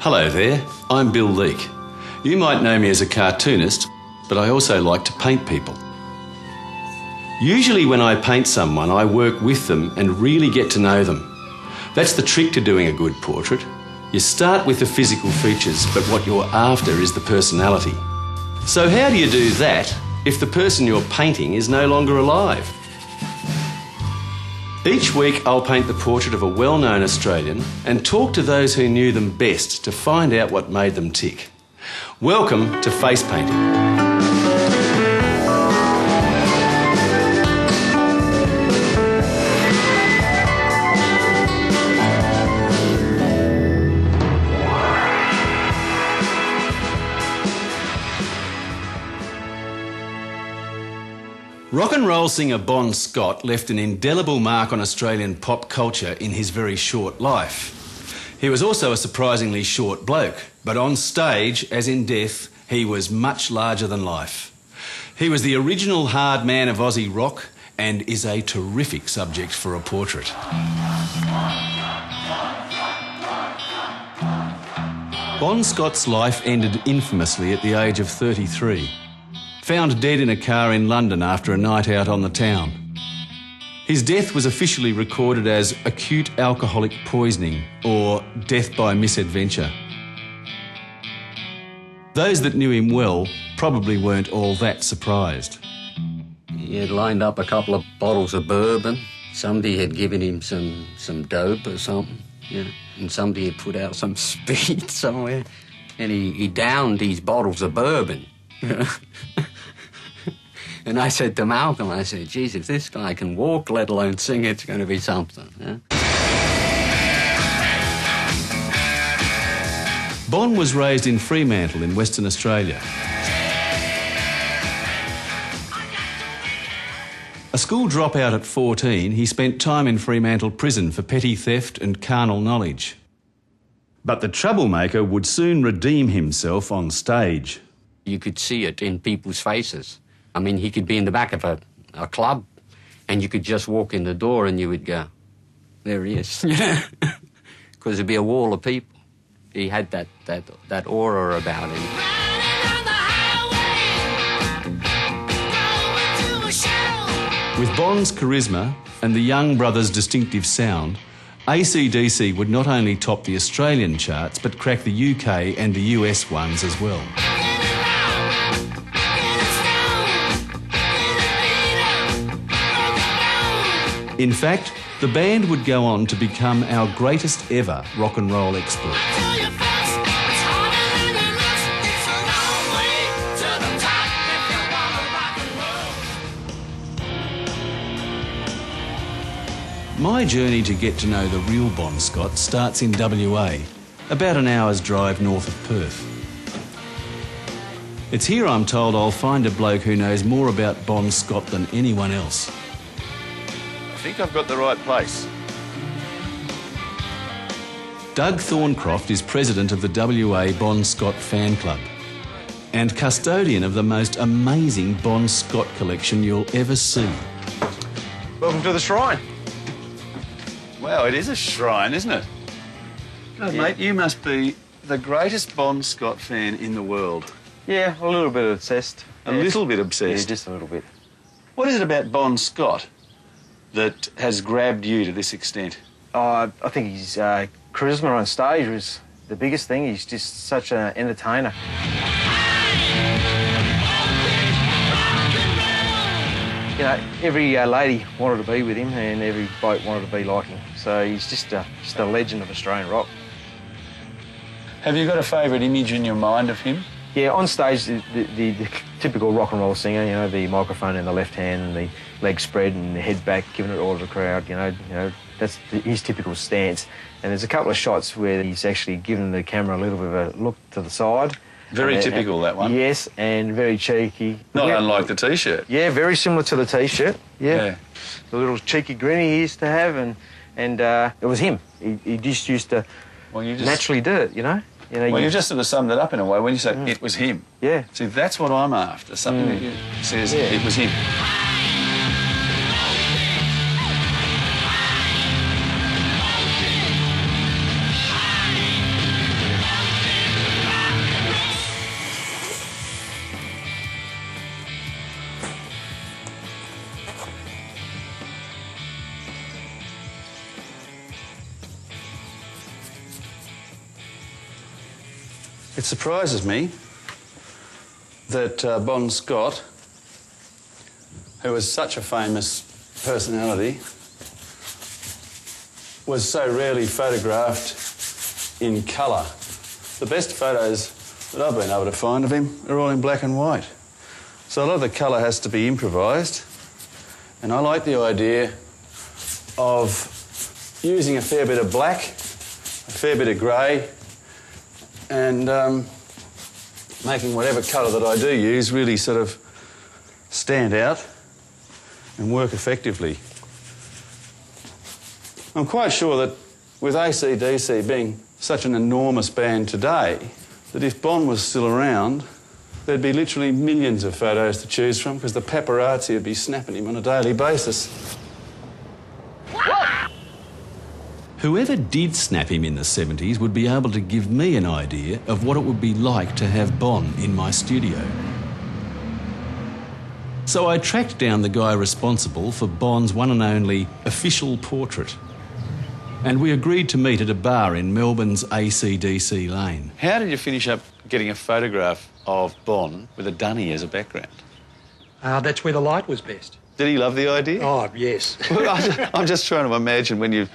Hello there, I'm Bill Leake. You might know me as a cartoonist, but I also like to paint people. Usually when I paint someone, I work with them and really get to know them. That's the trick to doing a good portrait. You start with the physical features, but what you're after is the personality. So how do you do that if the person you're painting is no longer alive? Each week I'll paint the portrait of a well-known Australian and talk to those who knew them best to find out what made them tick. Welcome to Face Painting. Rock and roll singer Bon Scott left an indelible mark on Australian pop culture in his very short life. He was also a surprisingly short bloke, but on stage, as in death, he was much larger than life. He was the original hard man of Aussie rock and is a terrific subject for a portrait. Bon Scott's life ended infamously at the age of 33. Found dead in a car in London after a night out on the town. His death was officially recorded as acute alcoholic poisoning or death by misadventure. Those that knew him well probably weren't all that surprised. He had lined up a couple of bottles of bourbon. Somebody had given him some dope or something, you know, and somebody had put out some speed somewhere, and he downed these bottles of bourbon. And I said to Malcolm, I said, geez, if this guy can walk, let alone sing, it's going to be something. Yeah? Bon was raised in Fremantle in Western Australia. A school dropout at 14, he spent time in Fremantle prison for petty theft and carnal knowledge. But the troublemaker would soon redeem himself on stage. You could see it in people's faces. I mean, he could be in the back of a club and you could just walk in the door and you would go, there he is. Because there'd be a wall of people. He had that aura about him. With Bon's charisma and the Young Brothers' distinctive sound, AC/DC would not only top the Australian charts but crack the UK and the US ones as well. In fact, the band would go on to become our greatest ever rock and roll exports. My journey to get to know the real Bon Scott starts in WA, about an hour's drive north of Perth. It's here I'm told I'll find a bloke who knows more about Bon Scott than anyone else. I think I've got the right place. Doug Thorncroft is president of the WA Bon Scott Fan Club and custodian of the most amazing Bon Scott collection you'll ever see. Welcome to the shrine. Wow, it is a shrine, isn't it? God, Yeah. mate, you must be the greatest Bon Scott fan in the world. Yeah, a little bit obsessed. A little bit obsessed? Yeah, just a little bit. What is it about Bon Scott that has grabbed you to this extent? I think his charisma on stage was the biggest thing. He's just such an entertainer. You know, every lady wanted to be with him and every bloke wanted to be like him. So he's just a legend of Australian rock. Have you got a favourite image in your mind of him? Yeah, on stage, the typical rock and roll singer, you know, the microphone in the left hand and the legs spread and the head back, giving it all to the crowd, you know that's his typical stance. And there's a couple of shots where he's actually given the camera a little bit of a look to the side. Very typical, that one. Yes, and very cheeky. Not unlike the T-shirt. Yeah, very similar to the T-shirt, yeah. The little cheeky grin he used to have, and it was him. He just used to naturally do it, you know. Well, you just sort of summed it up in a way when you said it was him. Yeah. See, that's what I'm after, something that says it was him. It surprises me that Bon Scott, who was such a famous personality, was so rarely photographed in colour. The best photos that I've been able to find of him are all in black and white. So a lot of the colour has to be improvised, and I like the idea of using a fair bit of black, a fair bit of grey, and making whatever colour that I do use really sort of stand out and work effectively. I'm quite sure that with AC/DC being such an enormous band today, that if Bon was still around, there'd be literally millions of photos to choose from because the paparazzi would be snapping him on a daily basis. Whoever did snap him in the 70s would be able to give me an idea of what it would be like to have Bon in my studio. So I tracked down the guy responsible for Bon's one and only official portrait. And we agreed to meet at a bar in Melbourne's AC/DC lane. How did you finish up getting a photograph of Bon with a dunny as a background? That's where the light was best. Did he love the idea? Oh, yes. I'm just trying to imagine when you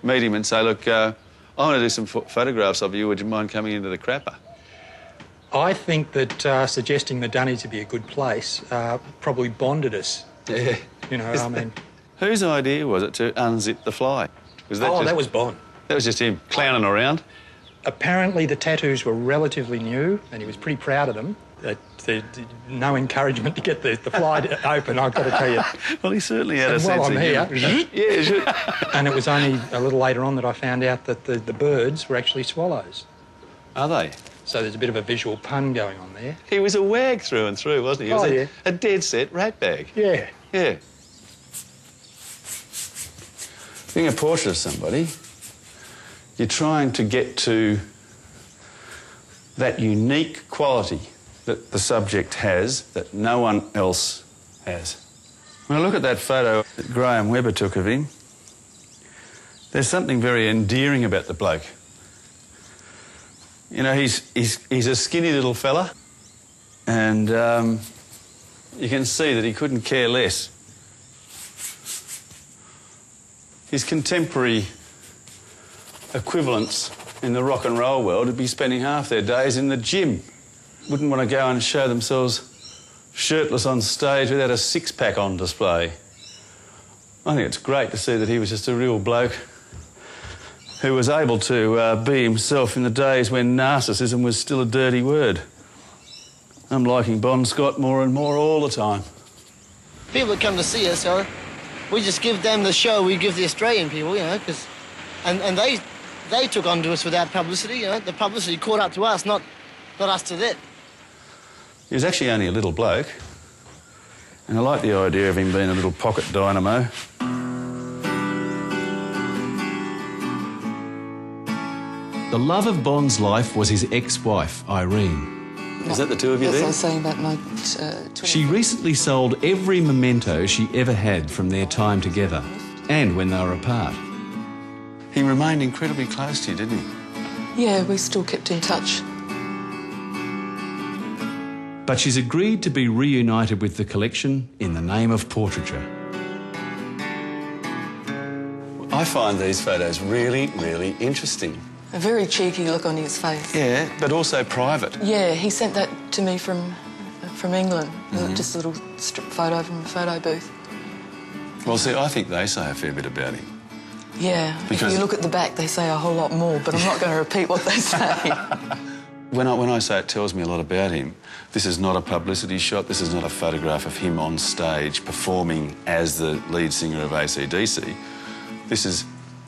meet him and say, look, I want to do some photographs of you, would you mind coming into the crapper? I think that suggesting the Dunny to be a good place probably bonded us. Yeah. You know, I mean... Whose idea was it to unzip the fly? That was Bon. That was just him clowning around? Apparently the tattoos were relatively new and he was pretty proud of them. No encouragement to get the fly open, I've got to tell you. Well, he certainly had a sense of humour. Yeah, And it was only a little later on that I found out that the birds were actually swallows. Are they? So there's a bit of a visual pun going on there. He was a wag through and through, wasn't he? He was a dead set rat bag. Yeah. Yeah. Being a portrait of somebody, you're trying to get to that unique quality that the subject has that no one else has. When I look at that photo that Graham Webber took of him, there's something very endearing about the bloke. You know, he's a skinny little fella, and you can see that he couldn't care less. His contemporary equivalents in the rock and roll world would be spending half their days in the gym. Wouldn't want to go and show themselves shirtless on stage without a six-pack on display. I think it's great to see that he was just a real bloke who was able to be himself in the days when narcissism was still a dirty word. I'm liking Bon Scott more and more all the time. People that come to see us, we just give them the show we give the Australian people, you know, because... And they took on to us without publicity, you know. The publicity caught up to us, not us to them. He was actually only a little bloke, and I like the idea of him being a little pocket dynamo. The love of Bon's life was his ex-wife, Irene. Is that the two of you there? Yes, I was saying about my... She recently sold every memento she ever had from their time together, and when they were apart. He remained incredibly close to you, didn't he? Yeah, we still kept in touch. But she's agreed to be reunited with the collection in the name of portraiture. I find these photos really, really interesting. A very cheeky look on his face. Yeah, but also private. Yeah, he sent that to me from England. Just a little strip photo from a photo booth. Well, see, I think they say a fair bit about him. Yeah, Because if you look at the back, they say a whole lot more, but I'm not going to repeat what they say. When I say it tells me a lot about him, this is not a publicity shot, this is not a photograph of him on stage performing as the lead singer of AC/DC. This is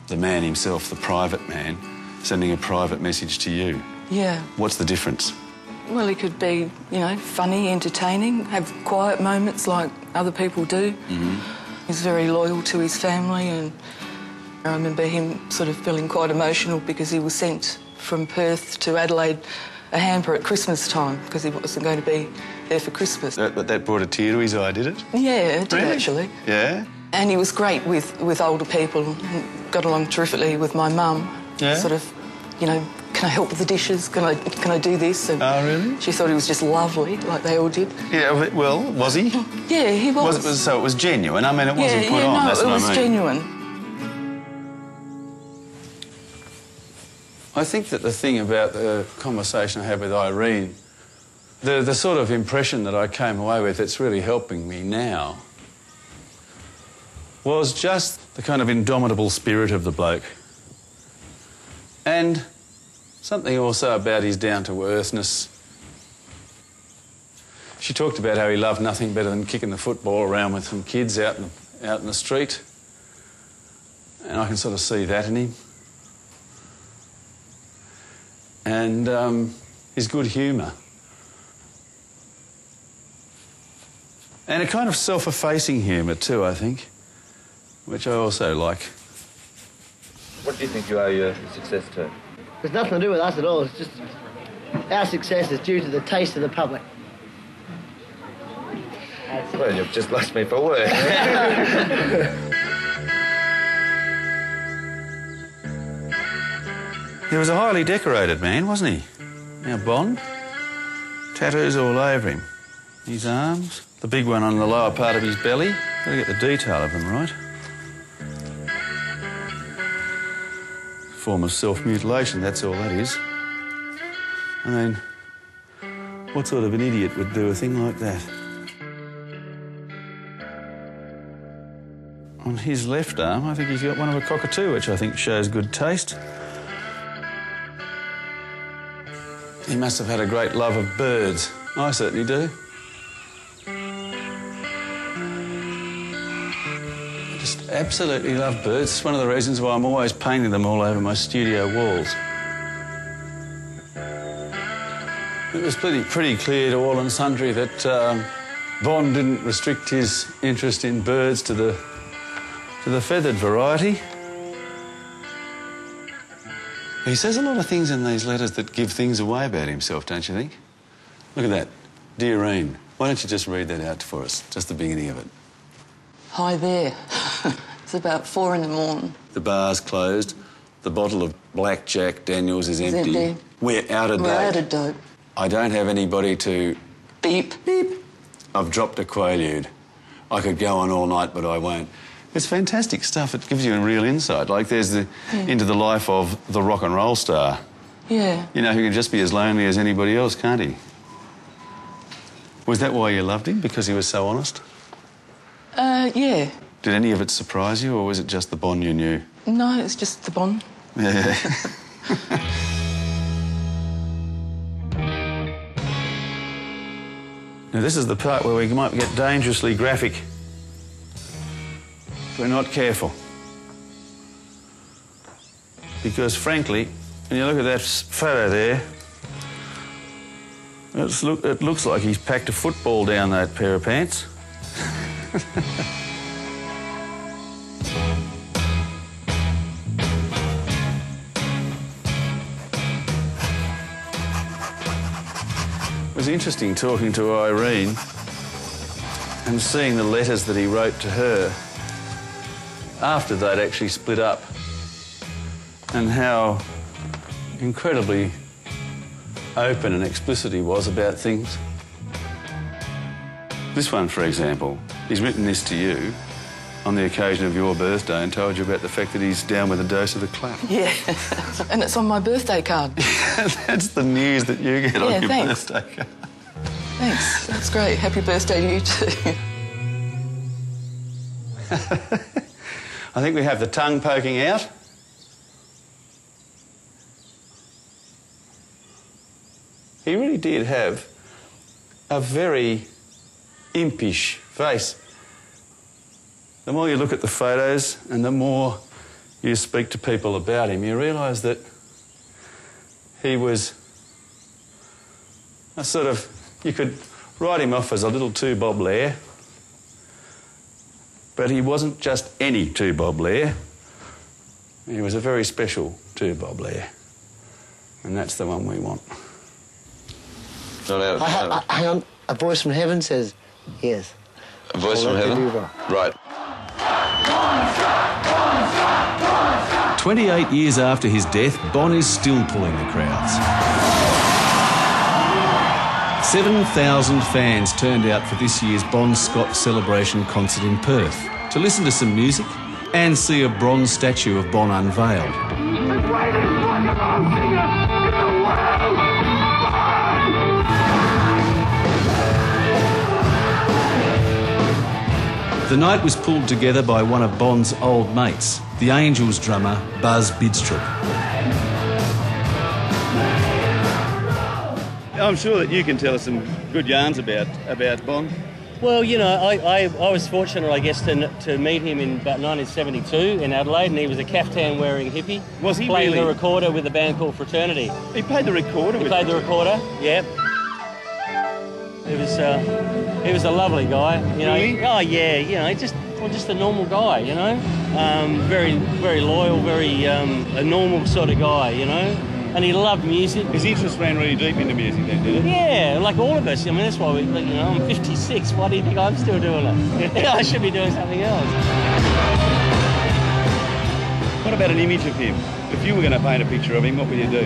the man himself, the private man, sending a private message to you. Yeah. What's the difference? Well, he could be, you know, funny, entertaining, have quiet moments like other people do. He's very loyal to his family, and I remember him sort of feeling quite emotional because he was sent from Perth to Adelaide a hamper at Christmas time because he wasn't going to be there for Christmas. That brought a tear to his eye, did it? Yeah, it did Really? actually. Yeah? And he was great with older people, and got along terrifically with my mum. Yeah? Sort of, you know, can I help with the dishes? Can I do this? And Oh, really? she thought he was just lovely, like they all did. Yeah, well, was he? Yeah, he was. So it was genuine? I mean, it wasn't put on, no, that's what I mean. it was genuine. I think that the thing about the conversation I had with Irene, the sort of impression that I came away with that's really helping me now was just the kind of indomitable spirit of the bloke. And something also about his down-to-earthness. She talked about how he loved nothing better than kicking the football around with some kids out in the street. And I can sort of see that in him. And his good humour. And a kind of self-effacing humour too, I think, which I also like. What do you think you owe your success to? There's nothing to do with us at all. It's just our success is due to the taste of the public. Well, you've just lost me for work. He was a highly decorated man, wasn't he? Now, Bond. Tattoos all over him. His arms, the big one on the lower part of his belly. Got to get the detail of them right. Form of self-mutilation, that's all that is. I mean, what sort of an idiot would do a thing like that? On his left arm, I think he's got one of a cockatoo, which I think shows good taste. He must have had a great love of birds. I certainly do. I just absolutely love birds. It's one of the reasons why I'm always painting them all over my studio walls. It was pretty clear to all and sundry that Bond didn't restrict his interest in birds to the feathered variety. He says a lot of things in these letters that give things away about himself, don't you think? Look at that. Dear Irene, why don't you just read that out for us, just the beginning of it? Hi there. It's about 4 in the morning. The bar's closed. The bottle of Black Jack Daniels is empty. We're out of date. We're out of dope. I don't have anybody to... Beep. Beep. I've dropped a quaalude. I could go on all night, but I won't. It's fantastic stuff. It gives you a real insight. Like there's into the life of the rock and roll star. Yeah. You know, who can just be as lonely as anybody else, can't he? Was that why you loved him? Because he was so honest? Yeah. Did any of it surprise you, or was it just the Bond you knew? No, it's just the Bond. Yeah. Now, this is the part where we might get dangerously graphic. We're not careful. Because, frankly, when you look at that photo there, it looks like he's packed a football down that pair of pants. It was interesting talking to Irene and seeing the letters that he wrote to her after they'd actually split up, and how incredibly open and explicit he was about things. This one, for example, he's written this to you on the occasion of your birthday and told you about the fact that he's down with a dose of the clap. Yeah, and it's on my birthday card. That's the news that you get on your birthday card. Thanks, that's great. Happy birthday to you too. I think we have the tongue poking out. He really did have a very impish face. The more you look at the photos and the more you speak to people about him, you realise that he was a sort of... You could write him off as a little two-bob lair, but he wasn't just any two-bob lair. He was a very special two-bob lair, and that's the one we want. Hang on, a voice from heaven says yes. A voice from heaven? Right. 28 years after his death, Bon is still pulling the crowds. 7,000 fans turned out for this year's Bon Scott celebration concert in Perth to listen to some music and see a bronze statue of Bon unveiled. The greatest rock and roll singer in the world! The night was pulled together by one of Bon's old mates, the Angels drummer Buzz Bidstrup. I'm sure that you can tell us some good yarns about Bon. Well, you know, I was fortunate, I guess, to meet him in about 1972 in Adelaide, and he was a caftan-wearing hippie. Was he playing really? the recorder with a band called Fraternity. He played the recorder. He played the recorder, yeah. He was a lovely guy, you know. Really? Oh yeah, you know, just a normal guy, you know. Very loyal, a normal sort of guy, you know. And he loved music. His interest ran really deep into music then, did it? Yeah, like all of us. I mean, that's why I'm 56. Why do you think I'm still doing it? I should be doing something else. What about an image of him? If you were going to paint a picture of him, what would you do?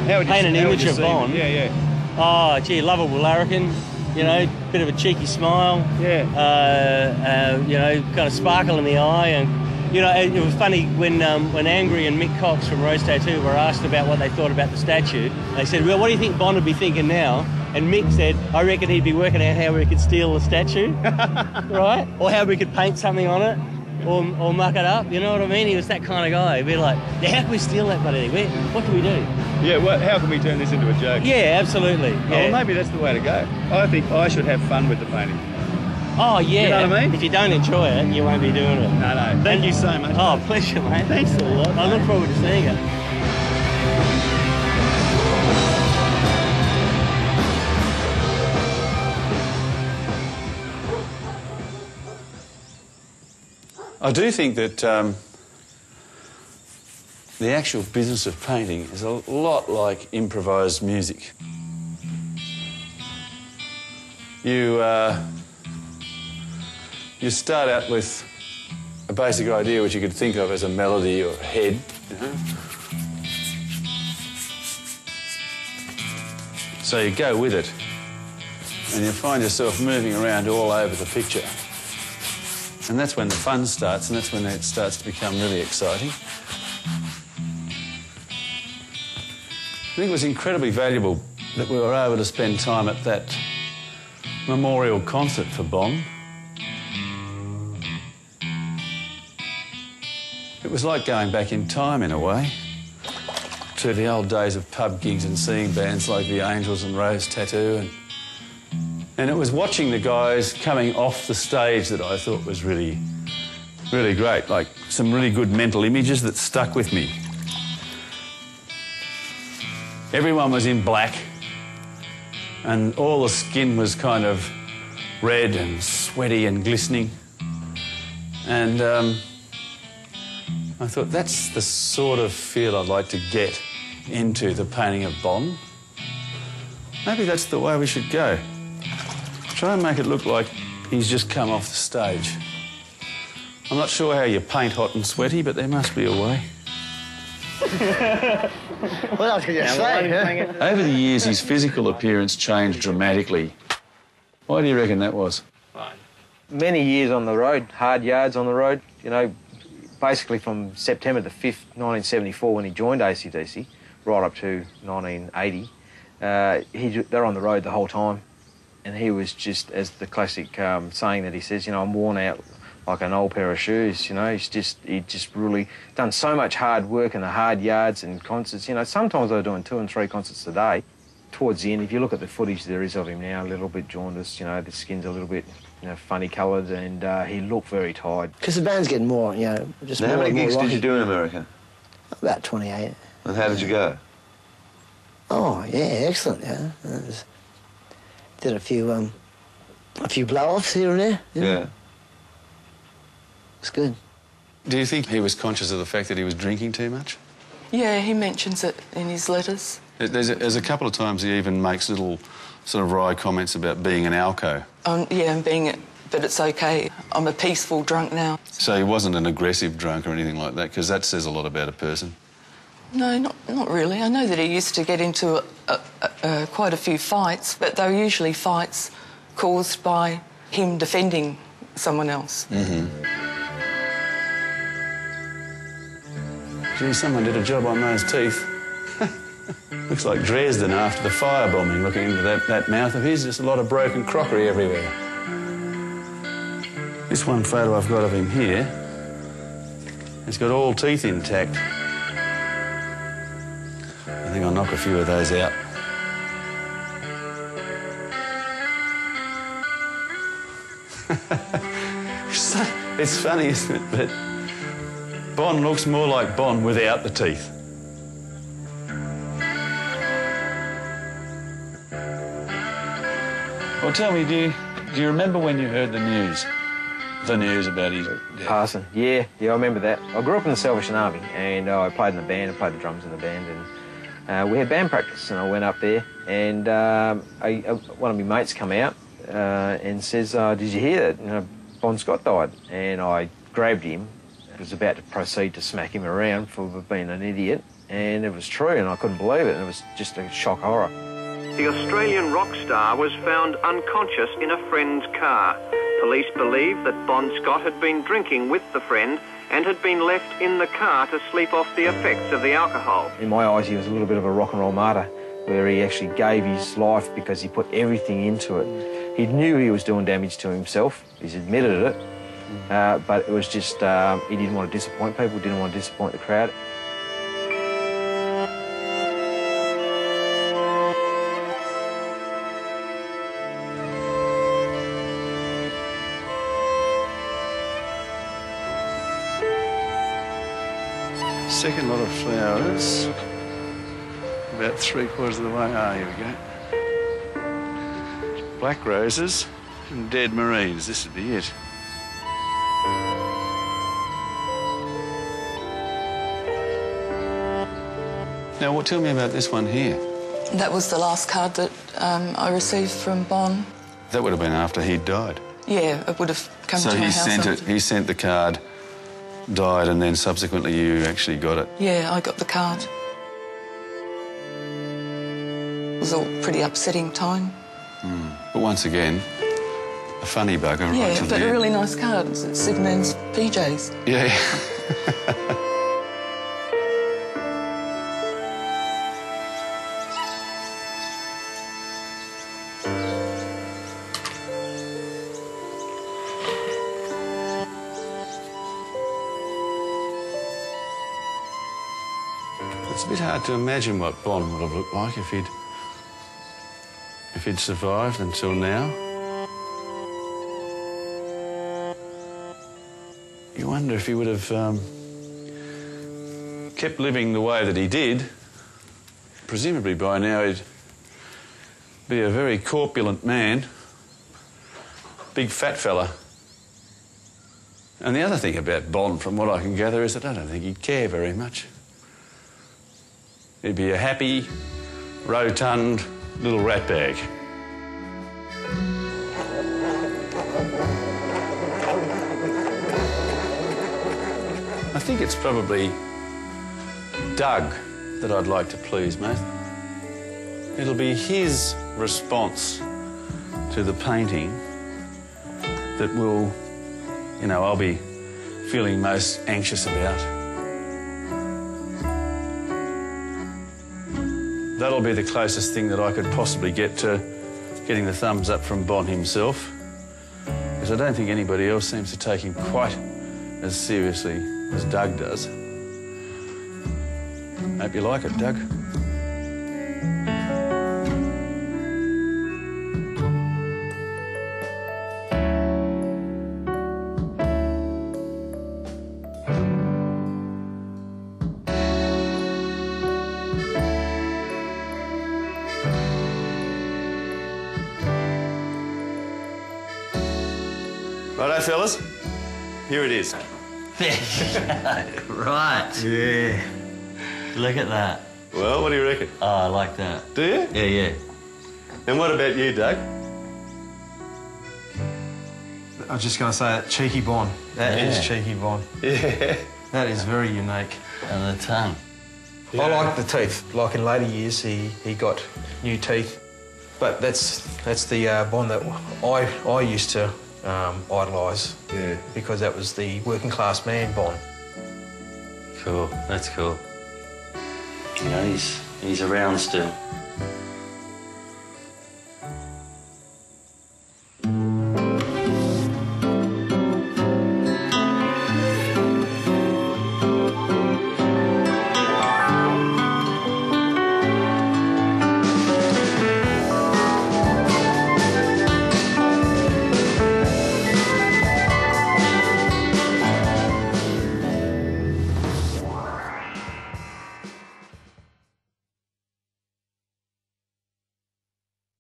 How would you paint an image of Bon? Yeah. Oh, gee, lovable larrikin. You know, bit of a cheeky smile. Yeah. You know, kind of sparkle in the eye, and you know, it was funny when Angry and Mick Cox from Rose Tattoo were asked about what they thought about the statue. They said, "Well, what do you think Bon would be thinking now?" And Mick said, "I reckon he'd be working out how we could steal the statue, right? Or how we could paint something on it, or muck it up. You know what I mean? He was that kind of guy. He'd be like, yeah, how can we steal that bloody thing? What can we do?" Yeah, well, how can we turn this into a joke? Yeah, absolutely. Yeah. Oh, well, maybe that's the way to go. I think I should have fun with the painting. Oh, yeah. You know what I mean? If you don't enjoy it, you won't be doing it. No. Thank you so much. Oh, pleasure, mate. Thanks a lot. I look forward to seeing it. I do think that the actual business of painting is a lot like improvised music. You start out with a basic idea which you could think of as a melody or a head, you know? So you go with it and you find yourself moving around all over the picture. And that's when the fun starts, and that's when it starts to become really exciting. I think it was incredibly valuable that we were able to spend time at that memorial concert for Bon. It was like going back in time, in a way, to the old days of pub gigs and seeing bands like the Angels and Rose Tattoo. And it was watching the guys coming off the stage that I thought was really, really great. Like some really good mental images that stuck with me. Everyone was in black and all the skin was kind of red and sweaty and glistening. And I thought that's the sort of feel I'd like to get into the painting of Bon. Maybe that's the way we should go. Try and make it look like he's just come off the stage. I'm not sure how you paint hot and sweaty, but there must be a way. What else can you say? Huh? Over the years, his physical appearance changed dramatically. Why do you reckon that was? Many years on the road, hard yards on the road, you know, basically from September the 5th, 1974, when he joined AC/DC, right up to 1980, they're on the road the whole time. And he was just, as the classic saying that he says, you know, I'm worn out like an old pair of shoes, you know. He'd just really done so much hard work in the hard yards and concerts. You know, sometimes they were doing 2 and 3 concerts a day. Towards the end, if you look at the footage there is of him now, a little bit jaundiced, you know, the skin's a little bit, you know, funny coloured, and he looked very tired. Because the band's getting more, you know, just now, more. How many gigs more did you do in America? About 28. And how did you go? Oh, yeah, excellent, yeah. Did a few blow-offs here and there. Yeah. It's good. Do you think he was conscious of the fact that he was drinking too much? Yeah, he mentions it in his letters. There's a couple of times he even makes little sort of wry comments about being an alco. Yeah, and being it, but it's okay. I'm a peaceful drunk now. So he wasn't an aggressive drunk or anything like that, because that says a lot about a person. No, not really. I know that he used to get into quite a few fights, but they were usually fights caused by him defending someone else. Mm-hmm. Gee, someone did a job on those teeth. Looks like Dresden after the firebombing, looking into that mouth of his. Just a lot of broken crockery everywhere. This one photo I've got of him here, he's got all teeth intact. I think I'll knock a few of those out. It's funny, isn't it? But Bon looks more like Bon without the teeth. Well, tell me, do you remember when you heard the news? The news about his death? Passing. Yeah, I remember that. I grew up in the Salvation Army, and I played in the band. I played the drums in the band, and we had band practice, and I went up there, and one of my mates come out and says, "Did you hear that? Bon Scott died." And I grabbed him. I was about to proceed to smack him around for being an idiot, and it was true, and I couldn't believe it, and it was just a shock horror. The Australian rock star was found unconscious in a friend's car. Police believe that Bon Scott had been drinking with the friend and had been left in the car to sleep off the effects of the alcohol. In my eyes, he was a little bit of a rock and roll martyr, where he actually gave his life because he put everything into it. He knew he was doing damage to himself. He's admitted it, but it was just he didn't want to disappoint people, didn't want to disappoint the crowd. Second lot of flowers, about 3/4 of the way. Ah, here we go. Black roses and dead marines, this would be it. Now, tell me about this one here. That was the last card that I received from Bon. That would have been after he'd died. Yeah, it would have come to my house. So he sent the card, died, and then subsequently you actually got it? Yeah, I got the card. It was a pretty upsetting time. But once again, a funny bugger. Yeah, right but a really nice card. It's Superman's PJs. Yeah. It's a bit hard to imagine what Bon would have looked like if he'd survived until now. You wonder if he would have kept living the way that he did. Presumably by now he'd be a very corpulent man, big fat fella. And the other thing about Bon, from what I can gather, is that I don't think he'd care very much. He'd be a happy, rotund little ratbag. I think it's probably Doug that I'd like to please, mate. It'll be his response to the painting that will, I'll be feeling most anxious about. That'll be the closest thing that I could possibly get to getting the thumbs up from Bon himself, because I don't think anybody else seems to take him quite as seriously as Doug does. Hope you like it, Doug. Righto, fellas. Here it is. Right. Yeah. Look at that. Well, what do you reckon? Oh, I like that. Do you? Yeah, yeah. And what about you, Doug? I was just going to say that cheeky Bon. That is cheeky Bon. Yeah. That is very unique. And the tongue. I like the teeth. Like in later years, he got new teeth. But that's the Bon that I used to idolise. Yeah. Because that was the working class man Bon. Cool, that's cool. You know, he's around still.